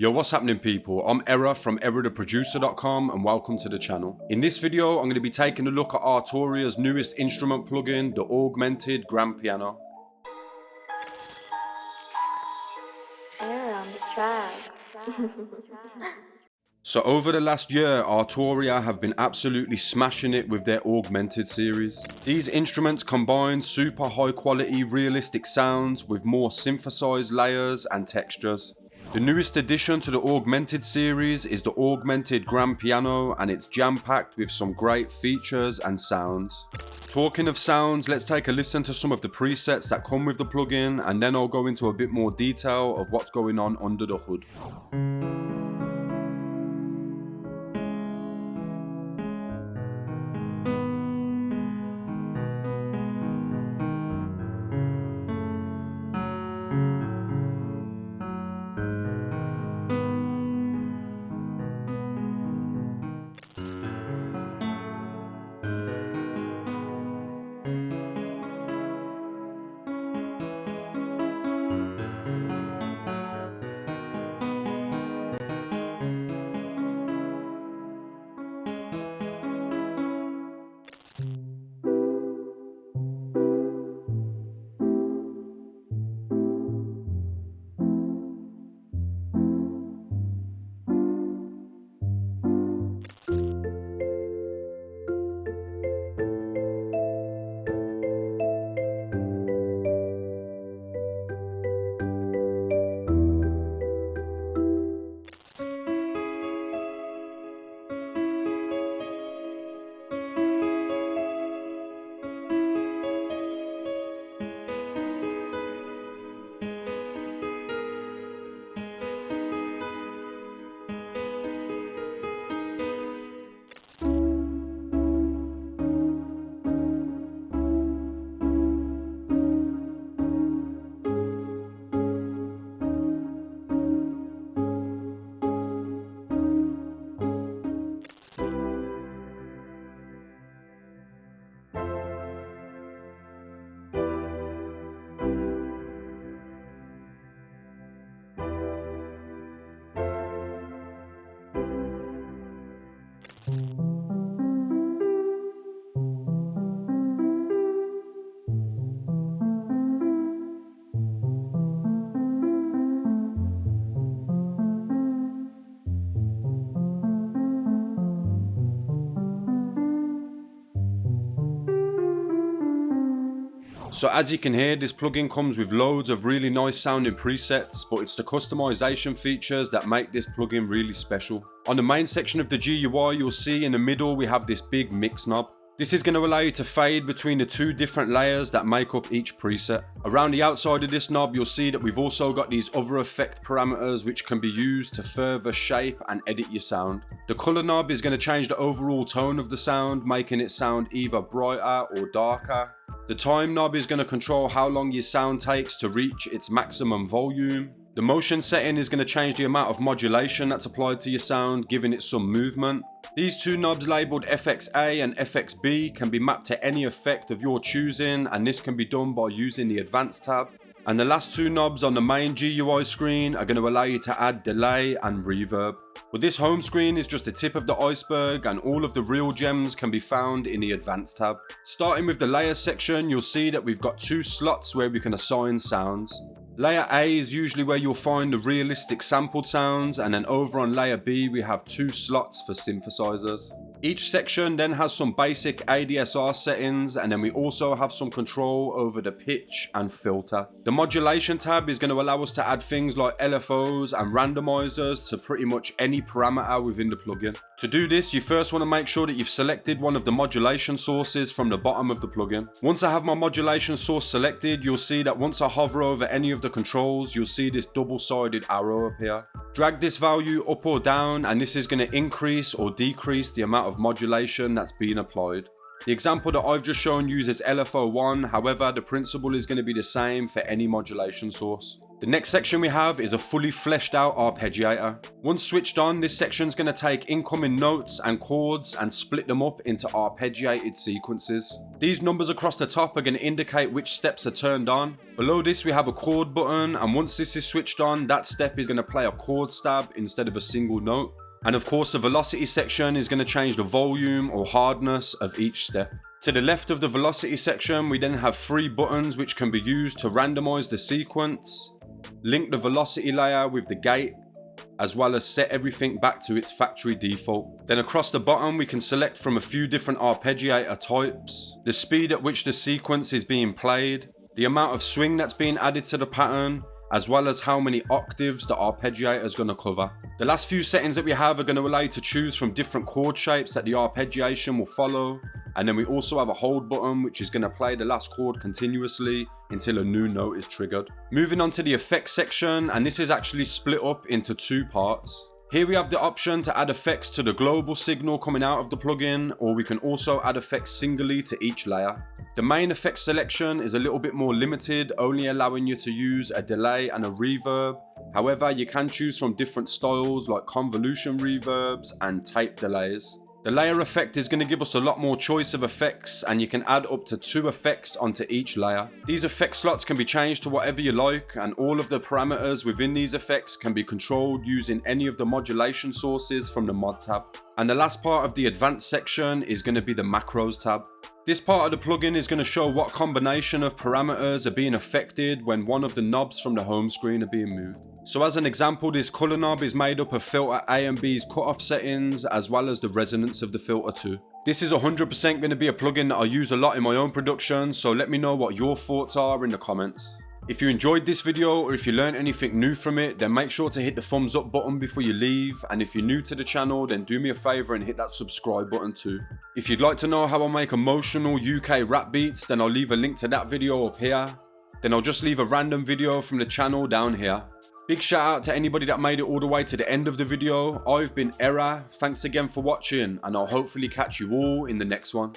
Yo, what's happening people? I'm Era from EraTheProducer.com and welcome to the channel. In this video, I'm going to be taking a look at ARTURIA's newest instrument plugin, the Augmented Grand Piano. Era on the track. So over the last year, ARTURIA have been absolutely smashing it with their Augmented series. These instruments combine super high quality realistic sounds with more synthesized layers and textures. The newest addition to the Augmented series is the Augmented Grand Piano, and it's jam-packed with some great features and sounds. Talking of sounds, let's take a listen to some of the presets that come with the plugin, and then I'll go into a bit more detail of what's going on under the hood. So as you can hear, this plugin comes with loads of really nice sounding presets, but it's the customization features that make this plugin really special. On the main section of the GUI, you'll see in the middle we have this big mix knob. This is going to allow you to fade between the two different layers that make up each preset. Around the outside of this knob, you'll see that we've also got these other effect parameters which can be used to further shape and edit your sound. The color knob is going to change the overall tone of the sound, making it sound either brighter or darker. The time knob is going to control how long your sound takes to reach its maximum volume. The motion setting is going to change the amount of modulation that's applied to your sound, giving it some movement. These two knobs labelled FXA and FXB can be mapped to any effect of your choosing, and this can be done by using the Advanced tab. And the last two knobs on the main GUI screen are going to allow you to add delay and reverb. But this home screen is just the tip of the iceberg, and all of the real gems can be found in the Advanced tab. Starting with the layer section, you'll see that we've got two slots where we can assign sounds. Layer A is usually where you'll find the realistic sampled sounds, and then over on layer B we have two slots for synthesizers. Each section then has some basic ADSR settings, and then we also have some control over the pitch and filter. The modulation tab is going to allow us to add things like LFOs and randomizers to pretty much any parameter within the plugin. To do this, you first want to make sure that you've selected one of the modulation sources from the bottom of the plugin. Once I have my modulation source selected, you'll see that once I hover over any of the controls, you'll see this double-sided arrow appear. Drag this value up or down, and this is going to increase or decrease the amount of modulation that's being applied. The example that I've just shown uses LFO1, however the principle is going to be the same for any modulation source. The next section we have is a fully fleshed out arpeggiator. Once switched on, this section is going to take incoming notes and chords and split them up into arpeggiated sequences. These numbers across the top are going to indicate which steps are turned on. Below this we have a chord button, and once this is switched on, that step is going to play a chord stab instead of a single note. And of course the velocity section is going to change the volume or hardness of each step. To the left of the velocity section we then have 3 buttons which can be used to randomize the sequence, link the velocity layer with the gate, as well as set everything back to its factory default. Then across the bottom we can select from a few different arpeggiator types, the speed at which the sequence is being played, the amount of swing that's being added to the pattern, as well as how many octaves the arpeggiator is going to cover. The last few settings that we have are going to allow you to choose from different chord shapes that the arpeggiation will follow, and then we also have a hold button which is going to play the last chord continuously until a new note is triggered. Moving on to the effects section, and this is actually split up into 2 parts. Here we have the option to add effects to the global signal coming out of the plugin, or we can also add effects singly to each layer. The main effects selection is a little bit more limited, only allowing you to use a delay and a reverb. However, you can choose from different styles like convolution reverbs and tape delays. The layer effect is going to give us a lot more choice of effects, and you can add up to 2 effects onto each layer. These effect slots can be changed to whatever you like, and all of the parameters within these effects can be controlled using any of the modulation sources from the mod tab. And the last part of the advanced section is going to be the macros tab. This part of the plugin is going to show what combination of parameters are being affected when one of the knobs from the home screen are being moved. So as an example, this color knob is made up of filter A and B's cutoff settings, as well as the resonance of the filter too. This is 100% going to be a plugin that I use a lot in my own production, so let me know what your thoughts are in the comments. If you enjoyed this video, or if you learned anything new from it, then make sure to hit the thumbs up button before you leave, and if you're new to the channel, then do me a favour and hit that subscribe button too. If you'd like to know how I make emotional UK rap beats, then I'll leave a link to that video up here. Then I'll just leave a random video from the channel down here. Big shout out to anybody that made it all the way to the end of the video. I've been Era, thanks again for watching, and I'll hopefully catch you all in the next one.